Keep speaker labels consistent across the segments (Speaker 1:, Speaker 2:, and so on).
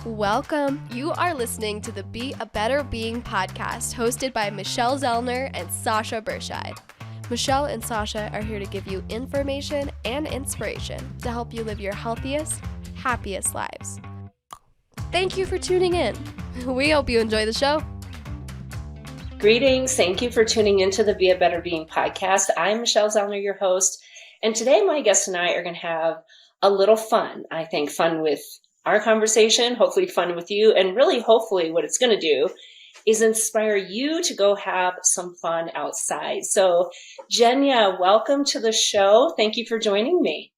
Speaker 1: Welcome. You are listening to the Be a Better Being podcast hosted by Michelle Zellner and Sasha Berscheid. Michelle and Sasha are here to give you information and inspiration to help you live your healthiest, happiest lives. Thank you for tuning in. We hope you enjoy the show.
Speaker 2: Greetings. Thank you for tuning into the Be a Better Being podcast. I'm Michelle Zellner, your host. And today my guest and I are going to have a little fun. I think fun with our conversation, hopefully fun with you. And really, hopefully what it's going to do is inspire you to go have some fun outside. So Jenya, welcome to the show. Thank you for joining me.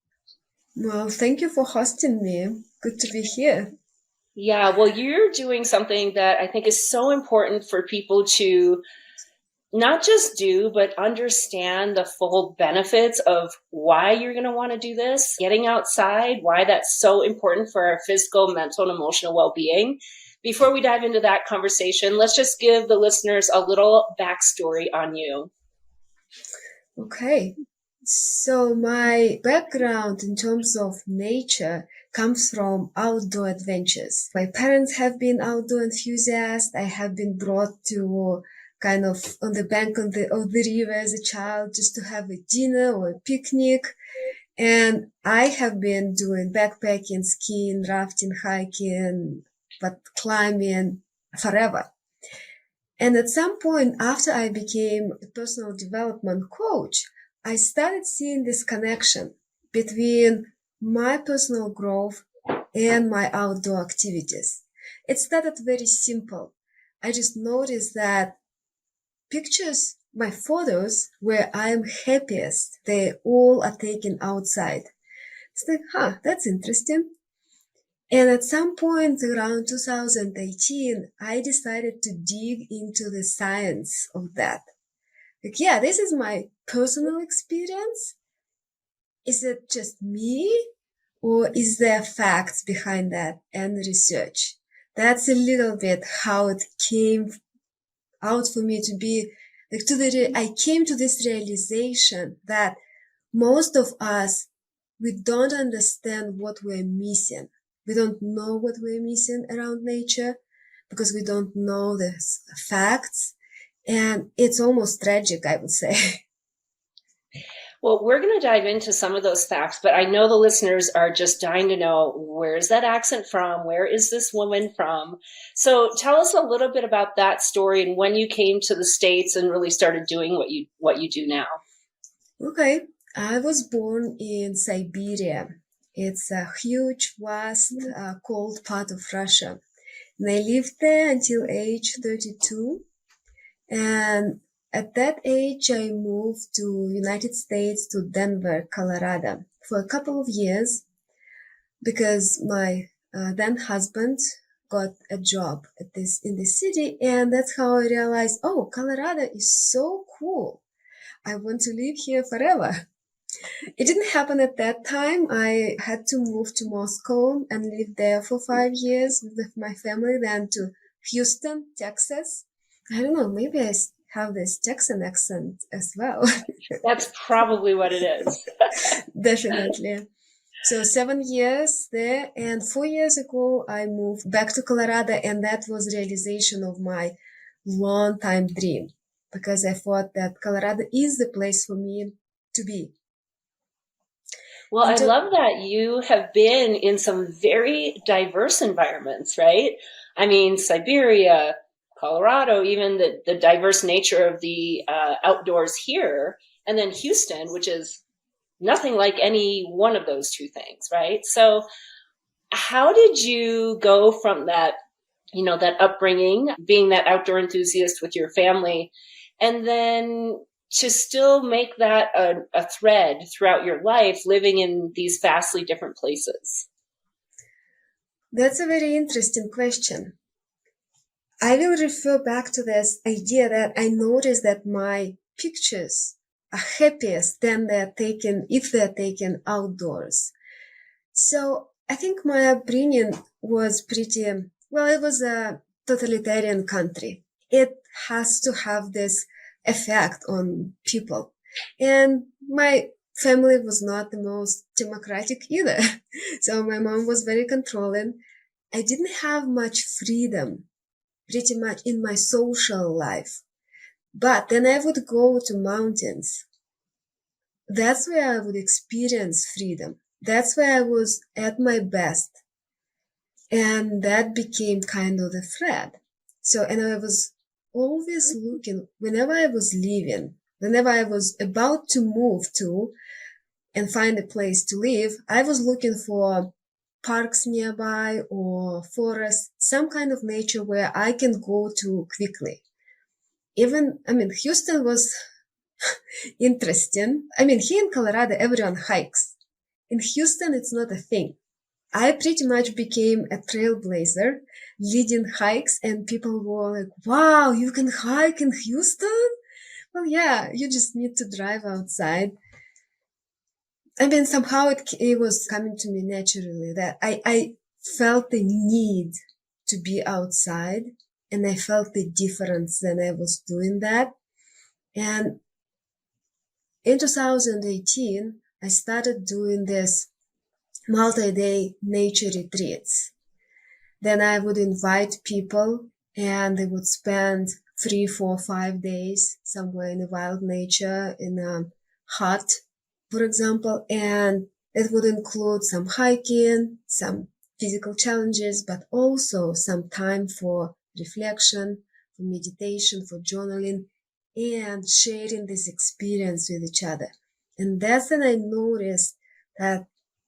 Speaker 3: Well, thank you for hosting me. Good to be here.
Speaker 2: Yeah, well, you're doing something that I think is so important for people to not just do, but understand the full benefits of why you're going to want to do this, getting outside, why that's so important for our physical, mental, and emotional well-being. Before we dive into that conversation, let's just give the listeners a little backstory on you.
Speaker 3: Okay. So my background in terms of nature comes from outdoor adventures. My parents have been outdoor enthusiasts. I have been brought to kind of on the bank of the river as a child just to have a dinner or a picnic. And I have been doing backpacking, skiing, rafting, hiking, but climbing forever. And at some point after I became a personal development coach, I started seeing this connection between my personal growth and my outdoor activities. It started very simple. I just noticed that pictures, my photos where I am happiest, they all are taken outside. It's like, that's interesting. And at some point around 2018, I decided to dig into the science of that. Like, yeah, this is my personal experience. Is it just me? Or is there facts behind that and research? That's a little bit how it came out for me to be like I came to this realization that most of us, we don't understand what we're missing. We don't know what we're missing around nature because we don't know the facts. And it's almost tragic, I would say.
Speaker 2: Well, we're going to dive into some of those facts, but I know the listeners are just dying to know, where is that accent from? Where is this woman from? So tell us a little bit about that story and when you came to the States and really started doing what you do now.
Speaker 3: Okay. I was born in Siberia. It's a huge, vast, cold part of Russia. And I lived there until age 32. And at that age, I moved to United States, to Denver, Colorado for a couple of years because my then husband got a job in this city. And that's how I realized, Colorado is so cool. I want to live here forever. It didn't happen at that time. I had to move to Moscow and live there for 5 years with my family, then to Houston, Texas. I don't know, maybe I have this Texan accent as well.
Speaker 2: That's probably what it is.
Speaker 3: Definitely. So 7 years there, and 4 years ago, I moved back to Colorado, and that was realization of my long-time dream, because I thought that Colorado is the place for me to be.
Speaker 2: Well, I love that you have been in some very diverse environments, right? I mean, Siberia, Colorado, even the diverse nature of the outdoors here, and then Houston, which is nothing like any one of those two things, right? So how did you go from that, that upbringing, being that outdoor enthusiast with your family, and then to still make that a thread throughout your life, living in these vastly different places?
Speaker 3: That's a very interesting question. I will refer back to this idea that I noticed that my pictures are happiest if they're taken outdoors. So I think my upbringing was it was a totalitarian country. It has to have this effect on people. And my family was not the most democratic either. So my mom was very controlling. I didn't have much freedom, pretty much in my social life. But then I would go to mountains. That's where I would experience freedom. That's where I was at my best. And that became kind of the thread. So, and I was always looking, whenever I was leaving, whenever I was about to move to and find a place to live, I was looking for parks nearby or forests, some kind of nature where I can go to quickly. Houston was interesting. Here in Colorado, everyone hikes. In Houston, it's not a thing. I pretty much became a trailblazer, leading hikes, and people were like, wow, you can hike in Houston? Well, yeah, you just need to drive outside. Somehow it was coming to me naturally that I felt the need to be outside, and I felt the difference when I was doing that. And in 2018, I started doing this multi-day nature retreats. Then I would invite people and they would spend 3, 4, 5 days somewhere in the wild nature in a hut, for example, and it would include some hiking, some physical challenges, but also some time for reflection, for meditation, for journaling, and sharing this experience with each other. And that's when I noticed that,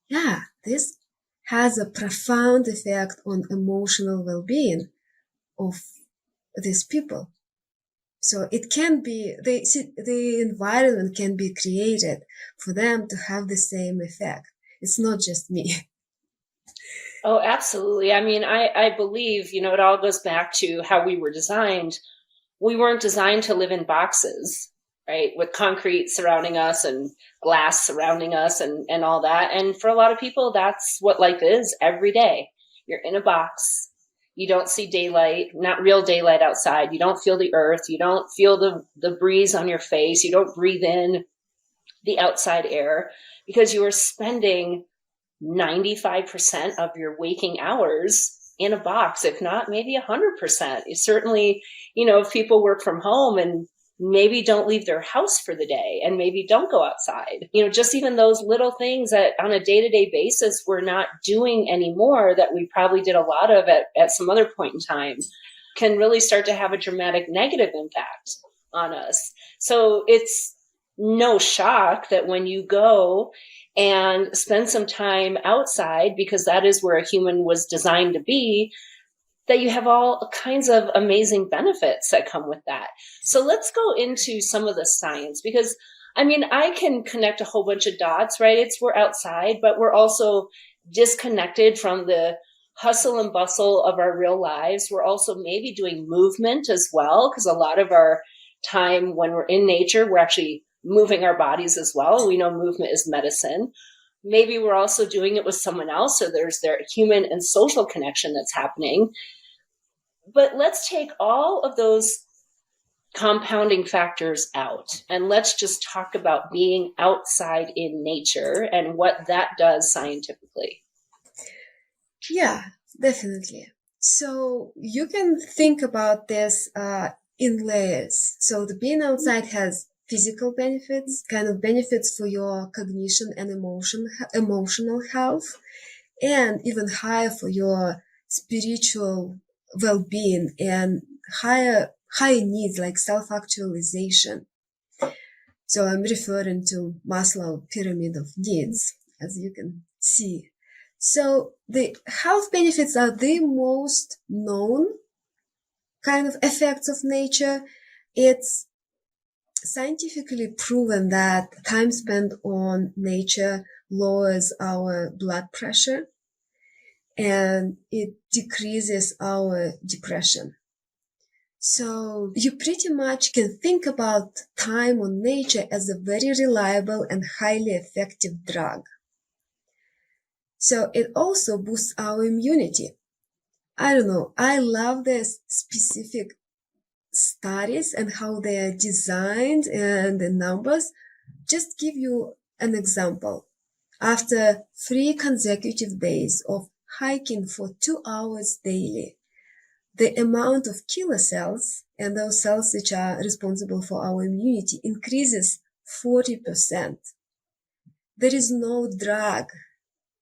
Speaker 3: yeah, this has a profound effect on emotional well-being of these people. So it can be, the environment can be created for them to have the same effect. It's not just me.
Speaker 2: Oh, absolutely. I believe, it all goes back to how we were designed. We weren't designed to live in boxes, right? With concrete surrounding us and glass surrounding us and all that. And for a lot of people, that's what life is every day. You're in a box. You don't see daylight, not real daylight outside. You don't feel the earth. You don't feel the breeze on your face. You don't breathe in the outside air because you are spending 95% of your waking hours in a box, if not maybe 100%. Certainly, if people work from home and maybe don't leave their house for the day and maybe don't go outside, just even those little things that on a day-to-day basis we're not doing anymore that we probably did a lot of at some other point in time can really start to have a dramatic negative impact on us. So it's no shock that when you go and spend some time outside, because that is where a human was designed to be, that you have all kinds of amazing benefits that come with that. So let's go into some of the science, because I can connect a whole bunch of dots, right? We're outside, but we're also disconnected from the hustle and bustle of our real lives. We're also maybe doing movement as well, because a lot of our time when we're in nature, we're actually moving our bodies as well. We know movement is medicine. Maybe we're also doing it with someone else. So there's their human and social connection that's happening. But let's take all of those compounding factors out and let's just talk about being outside in nature and what that does scientifically.
Speaker 3: Yeah, definitely. So you can think about this in layers. So the being outside has physical benefits, kind of benefits for your cognition and emotional health, and even higher for your spiritual well-being and higher needs like self-actualization. So I'm referring to Maslow pyramid of needs, as you can see. So the health benefits are the most known kind of effects of nature. It's scientifically proven that time spent on nature lowers our blood pressure and it decreases our depression. So you pretty much can think about time on nature as a very reliable and highly effective drug. So it also boosts our immunity. I don't know, I love this specific studies and how they are designed and the numbers. Just give you an example. After 3 consecutive days of hiking for 2 hours daily, the amount of killer cells and those cells which are responsible for our immunity increases 40%. There is no drug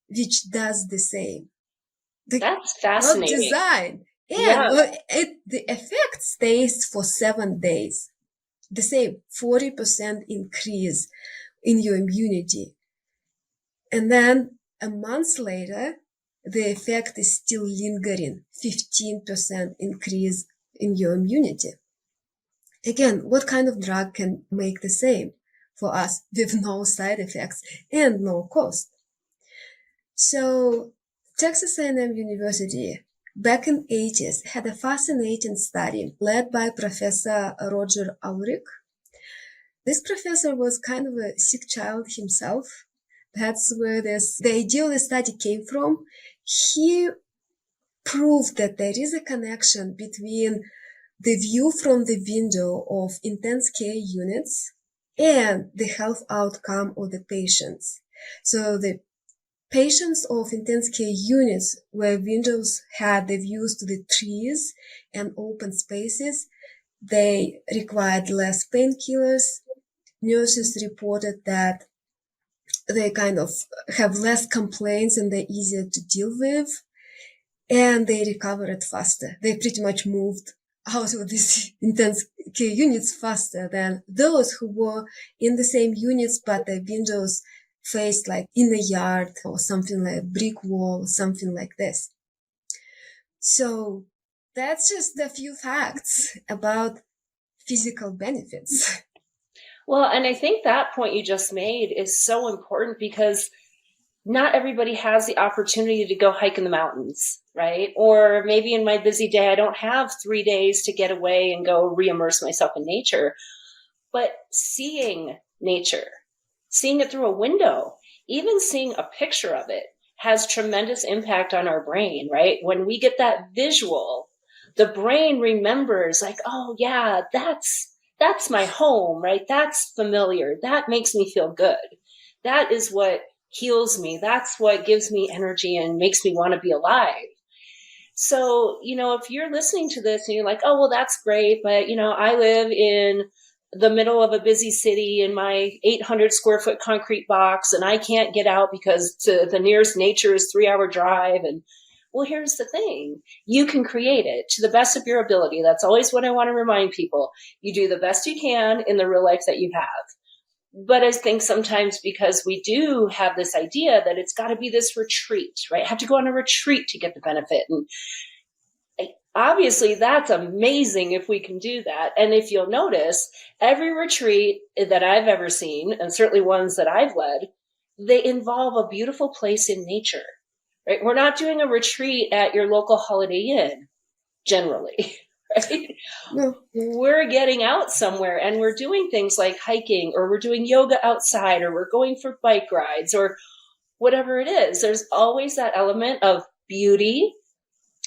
Speaker 3: which does the same.
Speaker 2: That's
Speaker 3: Not
Speaker 2: fascinating.
Speaker 3: designed.
Speaker 2: Yeah.
Speaker 3: And the effect stays for 7 days. The same 40% increase in your immunity. And then a month later, the effect is still lingering, 15% increase in your immunity. Again, what kind of drug can make the same for us with no side effects and no cost? So Texas A&M University back in 80s had a fascinating study led by Professor Roger Ulrich. This professor was kind of a sick child himself. That's where the idea of the study came from. He proved that there is a connection between the view from the window of intense care units and the health outcome of the patients. So the patients of intense care units where windows had the views to the trees and open spaces, they required less painkillers. Nurses reported that they kind of have less complaints and they're easier to deal with, and they recovered faster. They pretty much moved out of these intense care units faster than those who were in the same units, but the windows faced like in the yard or something like a brick wall, something like this. So that's just a few facts about physical benefits.
Speaker 2: Well, and I think that point you just made is so important because not everybody has the opportunity to go hike in the mountains, right? Or maybe in my busy day, I don't have 3 days to get away and go re-immerse myself in nature. But seeing nature, seeing it through a window, even seeing a picture of it has tremendous impact on our brain, right? When we get that visual, the brain remembers like, oh yeah, that's my home, right? That's familiar. That makes me feel good. That is what heals me. That's what gives me energy and makes me want to be alive. So, if you're listening to this and you're like, oh, well, that's great, but, I live in the middle of a busy city in my 800 square foot concrete box and I can't get out because the nearest nature is 3-hour drive. And well, here's the thing. You can create it to the best of your ability. That's always what I want to remind people. You do the best you can in the real life that you have. But I think sometimes because we do have this idea that it's got to be this retreat, right? I have to go on a retreat to get the benefit. And obviously that's amazing if we can do that. And if you'll notice, every retreat that I've ever seen, and certainly ones that I've led, they involve a beautiful place in nature, right? We're not doing a retreat at your local Holiday Inn, generally. Right?
Speaker 3: No.
Speaker 2: We're getting out somewhere and we're doing things like hiking, or we're doing yoga outside, or we're going for bike rides, or whatever it is. There's always that element of beauty,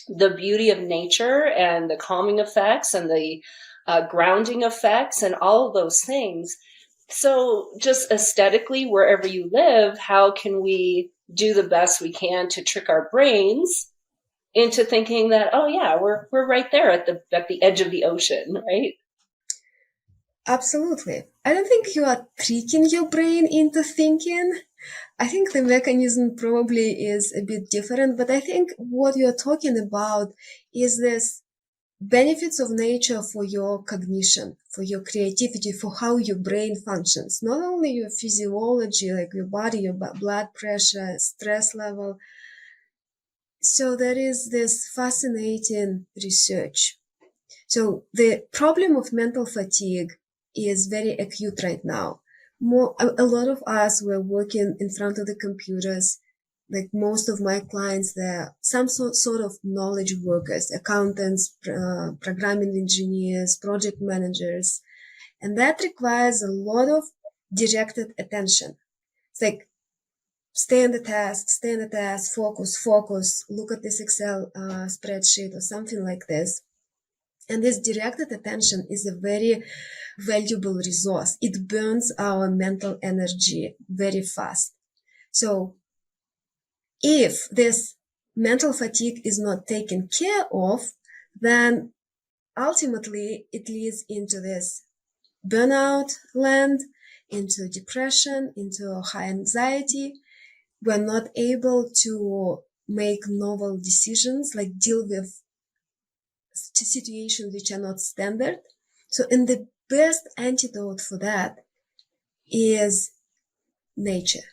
Speaker 2: the beauty of nature and the calming effects and the grounding effects and all of those things. So just aesthetically, wherever you live, how can we do the best we can to trick our brains into thinking that, oh yeah, we're right there at the edge of the ocean, right?
Speaker 3: Absolutely. I don't think you are tricking your brain into thinking. I think the mechanism probably is a bit different, but I think what you're talking about is this benefits of nature for your cognition, for your creativity, for how your brain functions. Not only your physiology, like your body, your blood pressure, stress level. So there is this fascinating research. So the problem of mental fatigue is very acute right now. A lot of us were working in front of the computers. Like most of my clients, they're some sort of knowledge workers, accountants, programming engineers, project managers. And that requires a lot of directed attention. It's like, stay on the task, focus, look at this Excel spreadsheet or something like this. And this directed attention is a very valuable resource. It burns our mental energy very fast. So if this mental fatigue is not taken care of, then ultimately it leads into this burnout land, into depression, into high anxiety. We're not able to make novel decisions, like deal with situations which are not standard. So, and the best antidote for that is nature.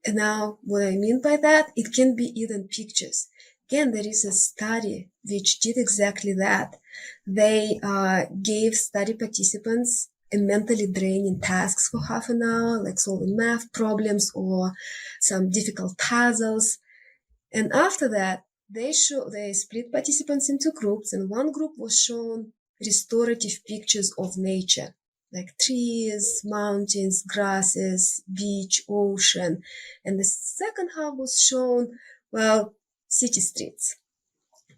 Speaker 3: And now, what I mean by that, it can be even pictures. Again, there is a study which did exactly that. They gave study participants a mentally draining tasks for half an hour, like solving math problems or some difficult puzzles. And after that, they split participants into groups, and one group was shown restorative pictures of nature, like trees, mountains, grasses, beach, ocean. And the second half was shown, well, city streets,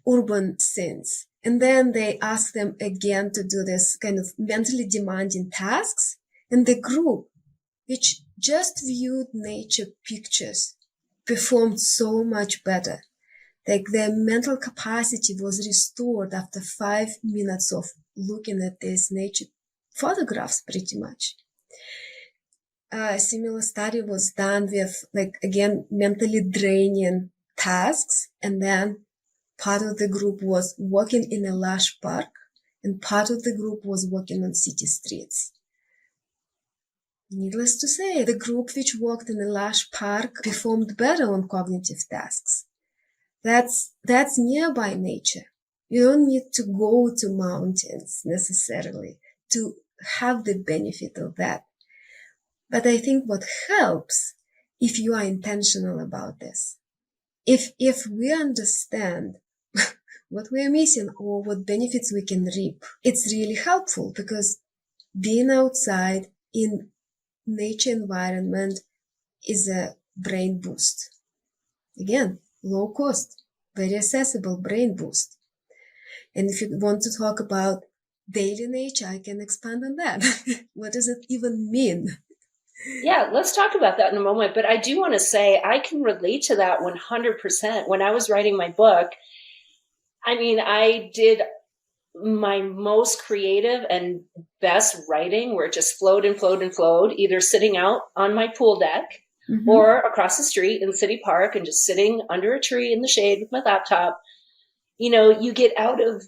Speaker 3: urban scenes. And then they asked them again to do this kind of mentally demanding tasks. And the group, which just viewed nature pictures, performed so much better. Like their mental capacity was restored after 5 minutes of looking at these nature photographs, pretty much. A similar study was done with, like, again, mentally draining tasks. And then part of the group was walking in a lush park, and part of the group was walking on city streets. Needless to say, the group which walked in a lush park performed better on cognitive tasks. That's nearby nature. You don't need to go to mountains necessarily to have the benefit of that. But I think what helps, if you are intentional about this, if we understand what we're missing or what benefits we can reap, it's really helpful, because being outside in nature environment is a brain boost. Again, low cost, very accessible brain boost. And if you want to talk about daily nature, I can expand on that. What does it even mean?
Speaker 2: Yeah, let's talk about that in a moment. But I do want to say I can relate to that 100%. When I was writing my book, I mean, I did my most creative and best writing where it just flowed and flowed and flowed, either sitting out on my pool deck or across the street in City Park and just sitting under a tree in the shade with my laptop. You know, you get out of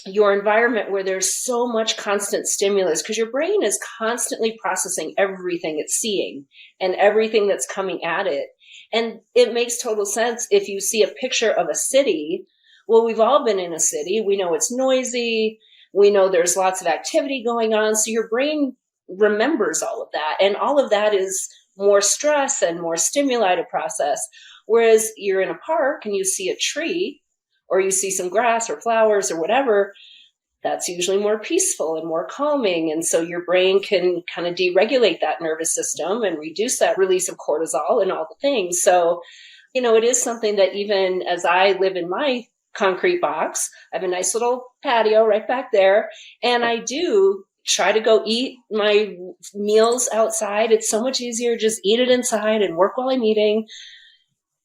Speaker 2: your environment where there's so much constant stimulus, because your brain is constantly processing everything it's seeing and everything that's coming at it. And it makes total sense if you see a picture of a city. Well, we've all been in a city. We know it's noisy. We know there's lots of activity going on. So your brain remembers all of that. And all of that is more stress and more stimuli to process. Whereas you're in a park and you see a tree, or you see some grass or flowers or whatever, that's usually more peaceful and more calming. And so your brain can kind of deregulate that nervous system and reduce that release of cortisol and all the things. So, you know, it is something that even as I live in my concrete box, I have a nice little patio right back there, and I do try to go eat my meals outside. It's so much easier. Just eat it inside and work while I'm eating.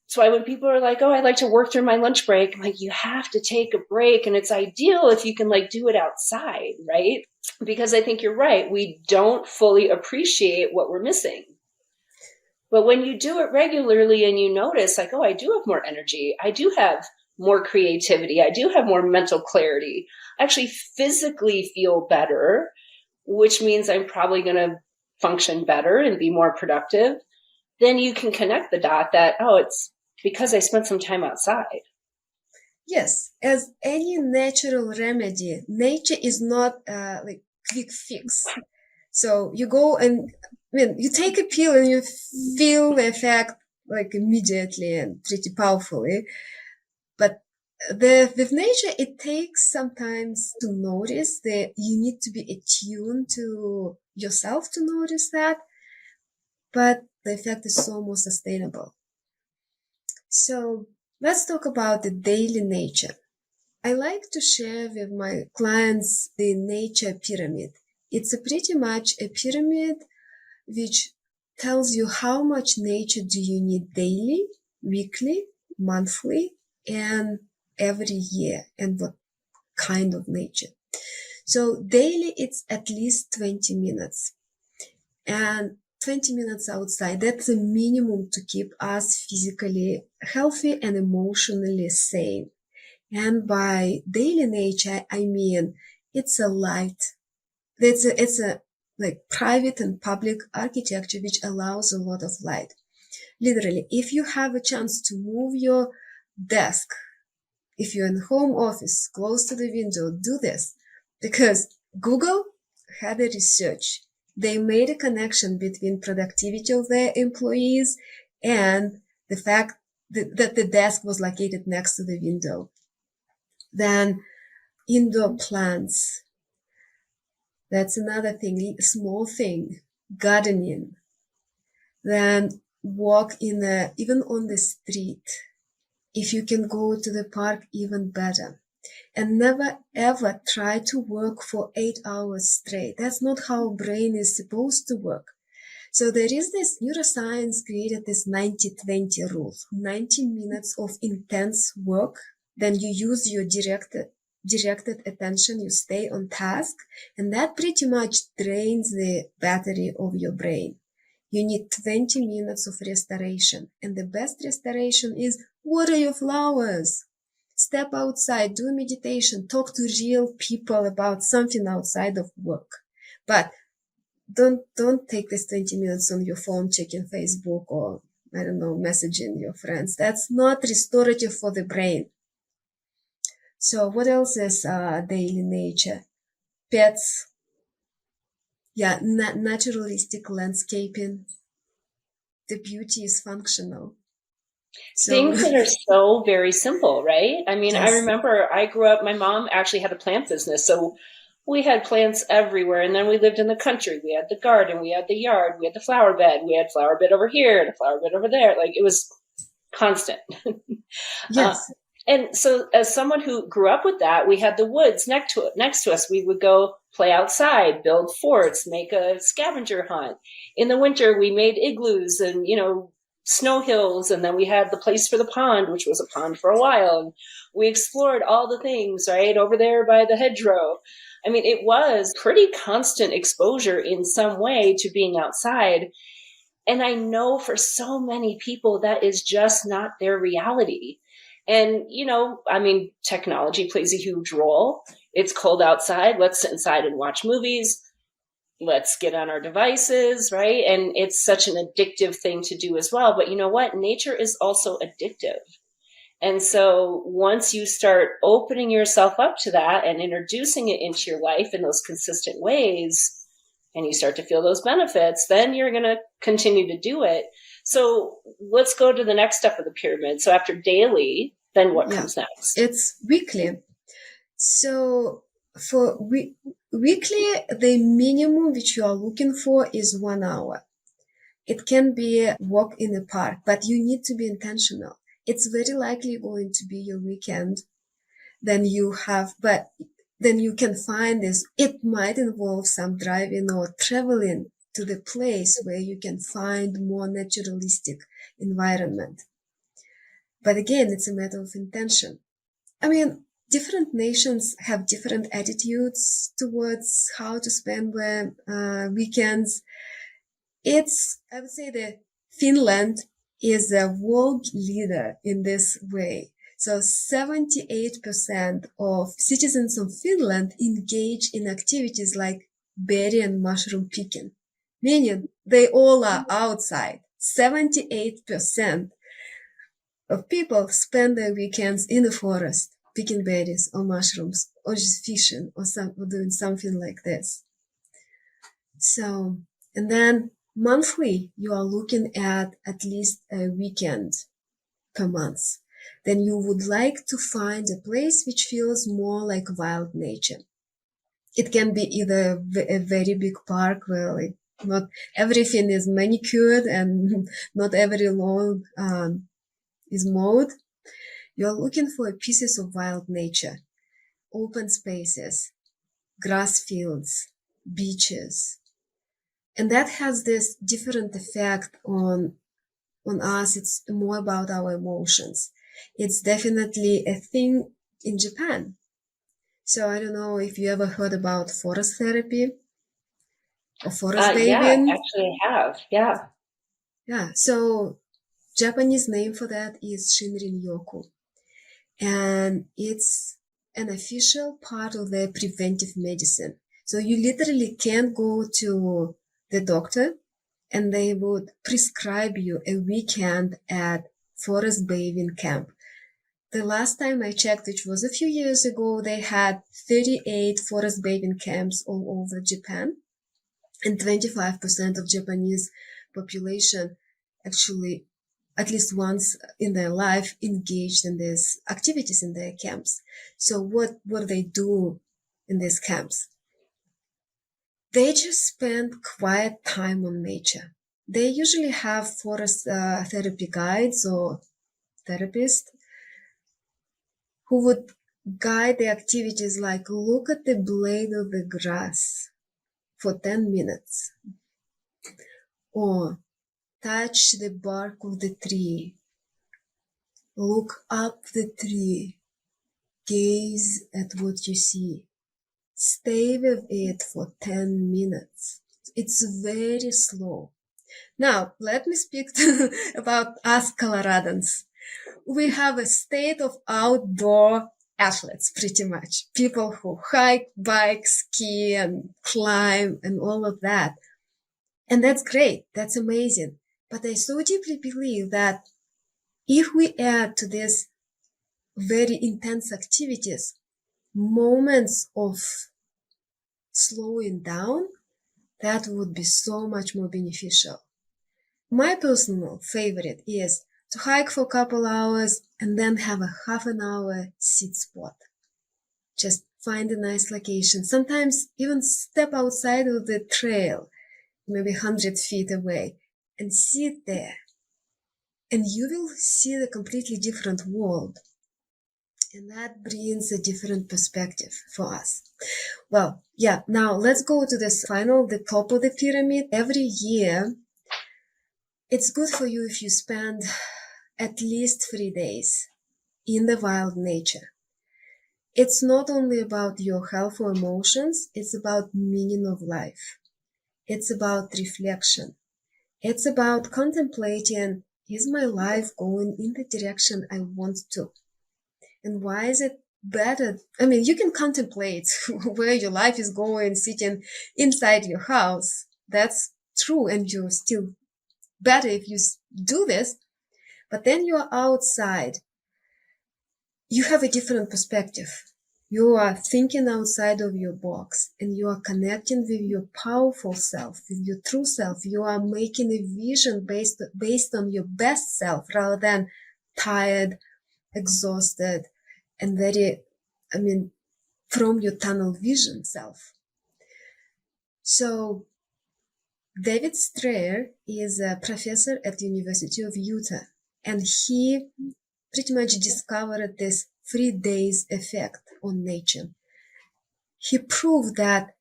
Speaker 2: That's why when people are like, oh, I like to work through my lunch break, I'm like, you have to take a break. And it's ideal if you can like do it outside, right? Because I think you're right. We don't fully appreciate what we're missing. But when you do it regularly and you notice like, oh, I do have more energy. I do have more creativity. I do have more mental clarity. I actually physically feel better, which means I'm probably going to function better and be more productive. Then you can connect the dot that, oh, it's because I spent some time outside.
Speaker 3: Yes, as any natural remedy, nature is not like quick fix. So you go and you take a pill and you feel the effect like immediately and pretty powerfully. But with nature, it takes sometimes to notice that you need to be attuned to yourself to notice that. But the effect is so more sustainable. So let's talk about the daily nature. I like to share with my clients the nature pyramid. It's pretty much a pyramid which tells you how much nature do you need daily, weekly, monthly, and every year and what kind of nature. So daily it's at least 20 minutes, and 20 minutes outside, that's a minimum to keep us physically healthy and emotionally sane. And by daily nature, I mean it's a light. It's a like private and public architecture which allows a lot of light. Literally, if you have a chance to move your desk, if you're in home office close to the window, do this, because Google had a research. They made a connection between productivity of their employees and the fact that the desk was located next to the window. Then indoor plants. That's another thing, small thing, gardening. Then walk even on the street. If you can go to the park, even better. And never ever try to work for 8 hours straight. That's not how brain is supposed to work. So there is this neuroscience created this 90-20 rule. 90 minutes of intense work, then you use your directed attention, you stay on task, and that pretty much drains the battery of your brain. You need 20 minutes of restoration, and the best restoration is water your flowers. Step outside, do meditation, talk to real people about something outside of work. But don't take this 20 minutes on your phone checking Facebook or, I don't know, messaging your friends. That's not restorative for the brain. So what else is daily nature? Pets. Yeah, naturalistic landscaping. The beauty is functional. So,
Speaker 2: things that are so very simple, right? I mean,
Speaker 3: yes.
Speaker 2: I remember I grew up, my mom actually had a plant business. So we had plants everywhere. And then we lived in the country. We had the garden, we had the yard, we had the flower bed, we had flower bed over here and a flower bed over there. Like it was constant.
Speaker 3: Yes.
Speaker 2: And so as someone who grew up with that, we had the woods next to us. We would go play outside, build forts, make a scavenger hunt. In the winter, we made igloos and, snow hills. And then we had the place for the pond, which was a pond for a while. And we explored all the things right over there by the hedgerow. I mean, it was pretty constant exposure in some way to being outside. And I know for so many people that is just not their reality. And, I mean, technology plays a huge role. It's cold outside. Let's sit inside and watch movies. Let's get on our devices, right? And it's such an addictive thing to do as well. But you know what? Nature is also addictive. And so once you start opening yourself up to that and introducing it into your life in those consistent ways, and you start to feel those benefits, then you're going to continue to do it. So let's go to the next step of the pyramid. So after daily, then what comes next?
Speaker 3: It's weekly. So for weekly, the minimum which you are looking for is 1 hour. It can be a walk in a park, but you need to be intentional. It's very likely going to be your weekend. Then you can find this. It might involve some driving or traveling to the place where you can find more naturalistic environment. But again, it's a matter of intention. I mean, different nations have different attitudes towards how to spend their weekends. I would say that Finland is a world leader in this way. So 78% of citizens of Finland engage in activities like berry and mushroom picking, meaning they all are outside. 78% of people spend their weekends in the forest, picking berries or mushrooms, or just fishing or doing something like this. So, and then monthly, you are looking at least a weekend per month. Then you would like to find a place which feels more like wild nature. It can be either a very big park where not everything is manicured and not every lawn is mowed. You're looking for pieces of wild nature, open spaces, grass fields, beaches. And that has this different effect on us. It's more about our emotions. It's definitely a thing in Japan. So I don't know if you ever heard about forest therapy or forest
Speaker 2: Yeah,
Speaker 3: bathing.
Speaker 2: actually I have. Yeah.
Speaker 3: Yeah. So Japanese name for that is Shinrin-yoku. And it's an official part of the preventive medicine. So you literally can go to the doctor and they would prescribe you a weekend at forest bathing camp. The last time I checked, which was a few years ago, they had 38 forest bathing camps all over Japan, and 25% of Japanese population actually at least once in their life engaged in these activities in their camps. So what they do in these camps? They just spend quiet time on nature. They usually have forest therapy guides or therapists who would guide the activities like look at the blade of the grass for 10 minutes or touch the bark of the tree, look up the tree, gaze at what you see, stay with it for 10 minutes. It's very slow. Now, let me speak about us Coloradans. We have a state of outdoor athletes, pretty much. People who hike, bike, ski, and climb, and all of that. And that's great. That's amazing. But I so deeply believe that if we add to this very intense activities moments of slowing down, that would be so much more beneficial. My personal favorite is to hike for a couple hours and then have a half an hour sit spot. Just find a nice location. Sometimes even step outside of the trail, maybe 100 feet away, and sit there. And you will see a completely different world. And that brings a different perspective for us. Well, yeah, now let's go to this the top of the pyramid. Every year, it's good for you if you spend at least 3 days in the wild nature. It's not only about your health or emotions, it's about meaning of life. It's about reflection. It's about contemplating, is my life going in the direction I want to? And why is it better? I mean, you can contemplate where your life is going sitting inside your house. That's true. And you're still better if you do this. But then you're outside. You have a different perspective. You are thinking outside of your box and you are connecting with your powerful self, with your true self. You are making a vision based on your best self rather than tired, exhausted, and from your tunnel vision self. So David Strayer is a professor at the University of Utah, and he pretty much discovered this 3 days effect on nature. He proved that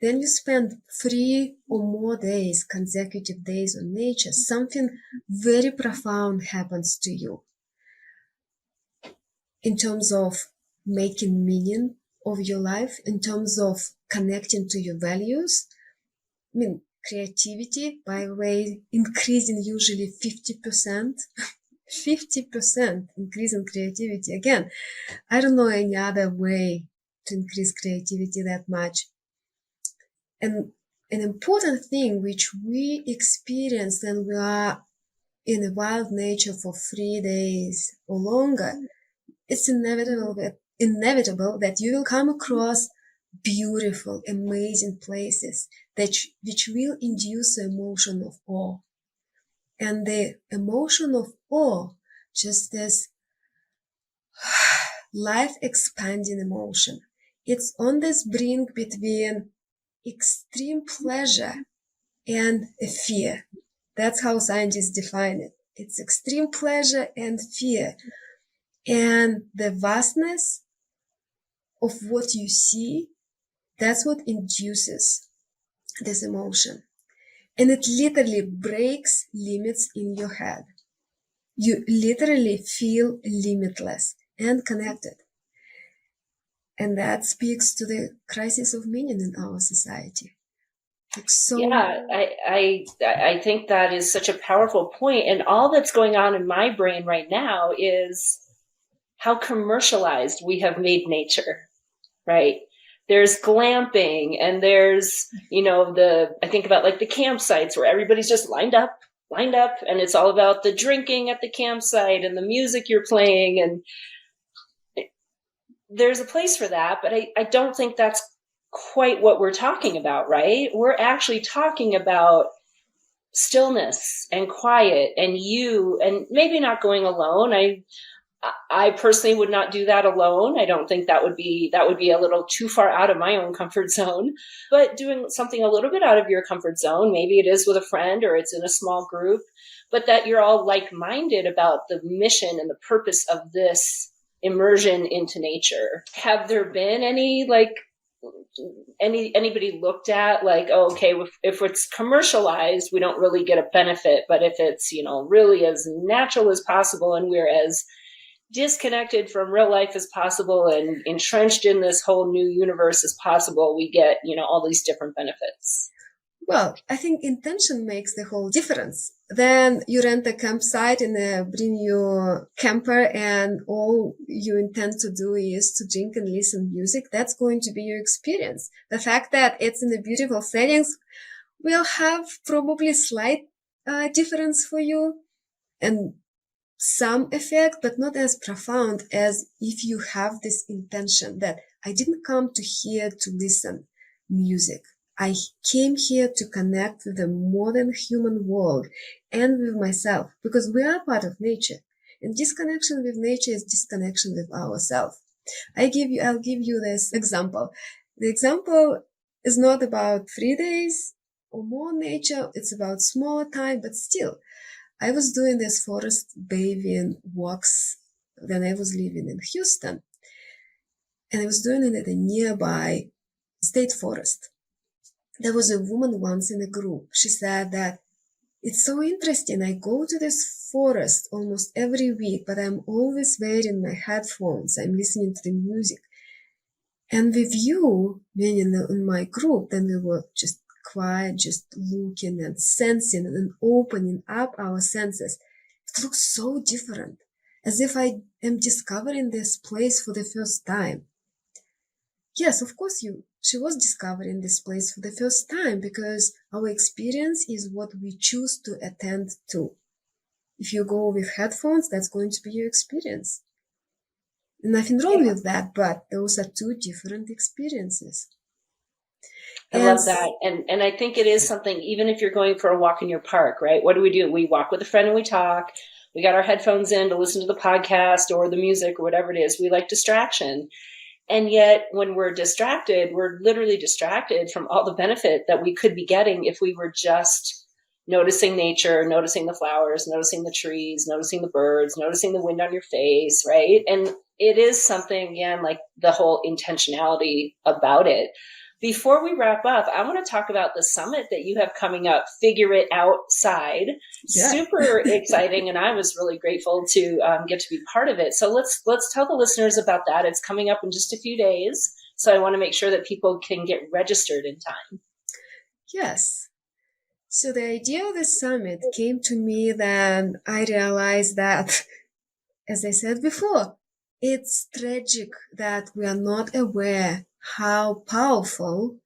Speaker 3: when you spend 3 or more days, consecutive days on nature, something very profound happens to you in terms of making meaning of your life, in terms of connecting to your values. I mean, creativity, by the way, increasing usually 50%. 50% increase in creativity. Again, I don't know any other way to increase creativity that much. And an important thing which we experience when we are in the wild nature for 3 days or longer, it's inevitable that you will come across beautiful, amazing places which will induce the emotion of awe. And the emotion of awe, just this life-expanding emotion, it's on this brink between extreme pleasure and a fear. That's how scientists define it. It's extreme pleasure and fear. And the vastness of what you see, that's what induces this emotion. And it literally breaks limits in your head. you literally feel limitless and connected. And that speaks to the crisis of meaning in our society.
Speaker 2: Yeah, I think that is such a powerful point. And all that's going on in my brain right now is how commercialized we have made nature, right? There's glamping and there's, I think about like the campsites where everybody's just lined up, and it's all about the drinking at the campsite and the music you're playing. And there's a place for that, but I don't think that's quite what we're talking about, right? We're actually talking about stillness and quiet and you, and maybe not going alone. I personally would not do that alone. I don't think that would be a little too far out of my own comfort zone, but doing something a little bit out of your comfort zone, maybe it is with a friend or it's in a small group, but that you're all like-minded about the mission and the purpose of this immersion into nature. Have there been anybody looked at like, oh, okay, if it's commercialized, we don't really get a benefit, but if it's, really as natural as possible and we're as disconnected from real life as possible and entrenched in this whole new universe as possible, we get, all these different benefits.
Speaker 3: Well, I think intention makes the whole difference. Then you rent a campsite and bring your camper and all you intend to do is to drink and listen music. That's going to be your experience. The fact that it's in a beautiful settings will have probably slight difference for you and some effect, but not as profound as if you have this intention that I didn't come to here to listen music. I came here to connect with the modern human world and with myself because we are part of nature. And disconnection with nature is disconnection with ourselves. I'll give you this example. The example is not about 3 days or more nature. It's about smaller time, but still. I was doing this forest bathing walks when I was living in Houston. And I was doing it at a nearby state forest. There was a woman once in a group. She said that it's so interesting. I go to this forest almost every week, but I'm always wearing my headphones. I'm listening to the music. And with you being in my group, then we were just quiet, just looking and sensing and opening up our senses. It looks so different, as if I am discovering this place for the first time. Yes, of course, she was discovering this place for the first time because our experience is what we choose to attend to. If you go with headphones, that's going to be your experience. Nothing wrong with that, but those are two different experiences.
Speaker 2: I love that. And I think it is something, even if you're going for a walk in your park, right? What do? We walk with a friend and we talk. We got our headphones in to listen to the podcast or the music or whatever it is. We like distraction. And yet when we're distracted, we're literally distracted from all the benefit that we could be getting if we were just noticing nature, noticing the flowers, noticing the trees, noticing the birds, noticing the wind on your face, right? And it is something, again, like the whole intentionality about it. Before we wrap up, I want to talk about the summit that you have coming up, Figure It Outside. Yeah. Super exciting, and I was really grateful to get to be part of it. So let's tell the listeners about that. It's coming up in just a few days, so I want to make sure that people can get registered in time.
Speaker 3: Yes. So the idea of the summit came to me then I realized that, as I said before, it's tragic that we are not aware how powerful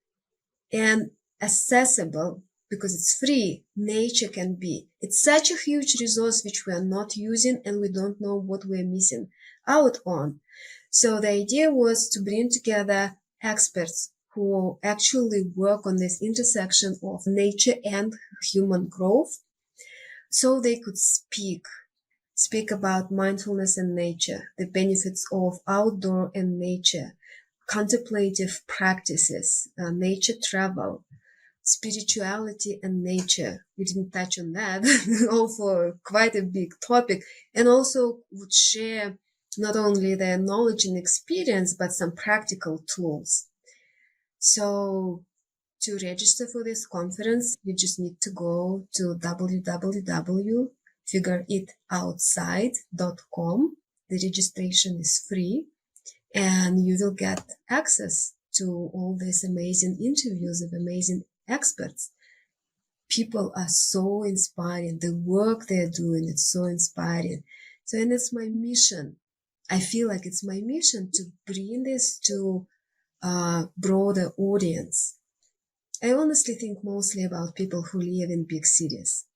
Speaker 3: and accessible, because it's free, nature can be. It's such a huge resource which we are not using and we don't know what we're missing out on. So the idea was to bring together experts who actually work on this intersection of nature and human growth so they could speak about mindfulness and nature, the benefits of outdoor and nature, contemplative practices, nature travel, spirituality and nature. We didn't touch on that, also quite a big topic, and also would share not only their knowledge and experience, but some practical tools. So to register for this conference, you just need to go to www.figureitoutsaide.org figureitoutside.com. The registration is free, and you will get access to all these amazing interviews of amazing experts. People are so inspiring. The work they're doing is so inspiring. So, and it's my mission. I feel like it's my mission to bring this to a broader audience. I honestly think mostly about people who live in big cities,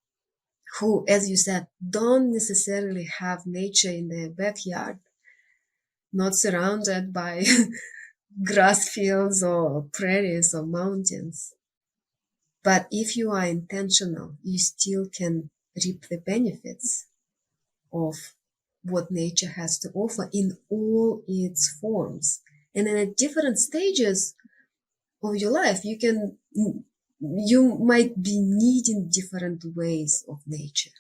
Speaker 3: who, as you said, don't necessarily have nature in their backyard, not surrounded by grass fields or prairies or mountains. But if you are intentional, you still can reap the benefits of what nature has to offer in all its forms. And in at different stages of your life, you might be needing different ways of nature.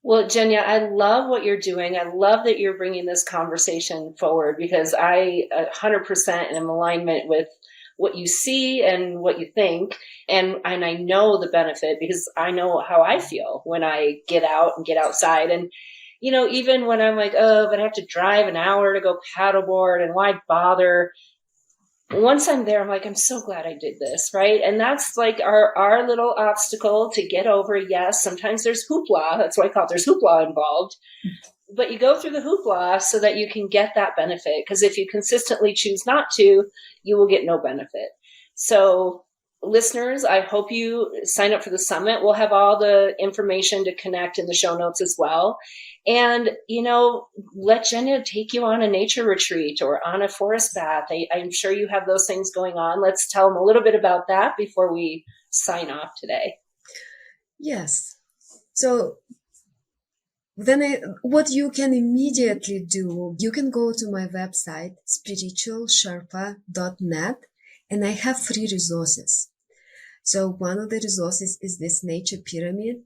Speaker 2: Well, Jenya, I love what you're doing. I love that you're bringing this conversation forward, because I 100% am in alignment with what you see and what you think. And I know the benefit, because I know how I feel when I get out and get outside. And, even when I'm like, oh, but I have to drive an hour to go paddleboard, and why bother? Once I'm there, I'm like, I'm so glad I did this, right? And that's like our little obstacle to get over. Yes, sometimes there's hoopla. That's why I call it, there's hoopla involved. But you go through the hoopla so that you can get that benefit. Because if you consistently choose not to, you will get no benefit. So listeners, I hope you sign up for the summit. We'll have all the information to connect in the show notes as well. And, let Jenya take you on a nature retreat or on a forest bath. I'm sure you have those things going on. Let's tell them a little bit about that before we sign off today.
Speaker 3: Yes. So then what you can immediately do, you can go to my website, spiritualsherpa.net, and I have free resources. So one of the resources is this nature pyramid,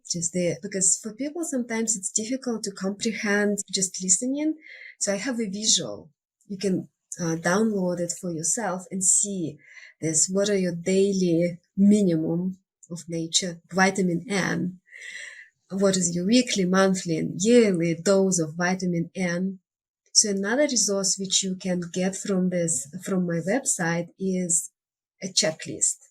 Speaker 3: because for people sometimes it's difficult to comprehend just listening. So I have a visual. You can download it for yourself and see this. What are your daily minimum of nature, vitamin N? What is your weekly, monthly, and yearly dose of vitamin N? So another resource which you can get from my website is a checklist.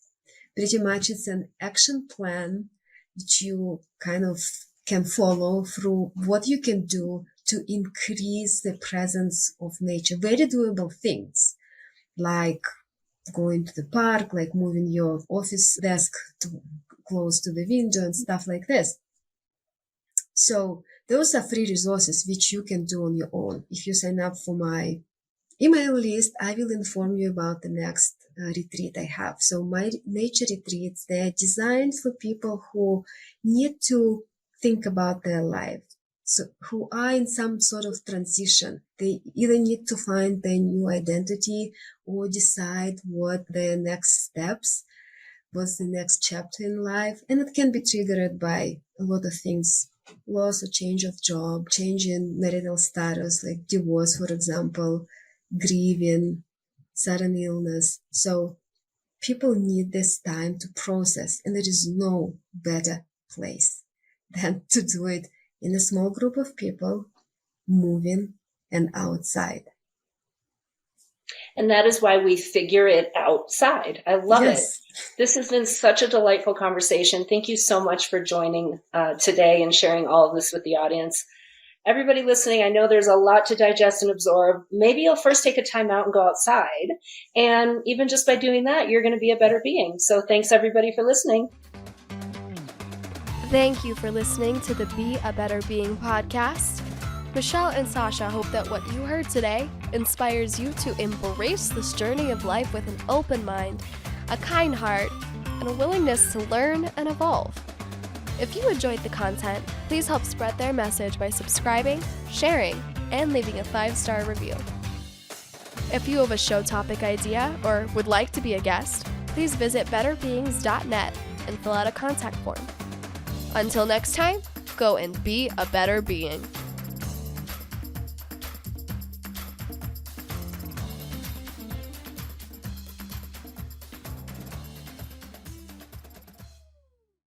Speaker 3: Pretty much it's an action plan that you kind of can follow through what you can do to increase the presence of nature. Very doable things, like going to the park, like moving your office desk close to the window and stuff like this. So those are free resources which you can do on your own. If you sign up for my email list, I will inform you about the next retreat I have. So my nature retreats, they're designed for people who need to think about their life, so who are in some sort of transition. They either need to find their new identity or decide what their next steps, what's the next chapter in life. And it can be triggered by a lot of things: loss or change of job, change in marital status, like divorce, for example, grieving, sudden illness. So people need this time to process, and there is no better place than to do it in a small group of people, moving and outside.
Speaker 2: And that is why we figure it outside. I love
Speaker 3: Yes.
Speaker 2: it. This has been such a delightful conversation. Thank you so much for joining today and sharing all of this with the audience. Everybody listening, I know there's a lot to digest and absorb. Maybe you'll first take a time out and go outside. And even just by doing that, you're going to be a better being. So thanks everybody for listening.
Speaker 1: Thank you for listening to the Be a Better Being podcast. Michelle and Sasha hope that what you heard today inspires you to embrace this journey of life with an open mind, a kind heart, and a willingness to learn and evolve. If you enjoyed the content, please help spread their message by subscribing, sharing, and leaving a 5-star review. If you have a show topic idea or would like to be a guest, please visit betterbeings.net and fill out a contact form. Until next time, go and be a better being.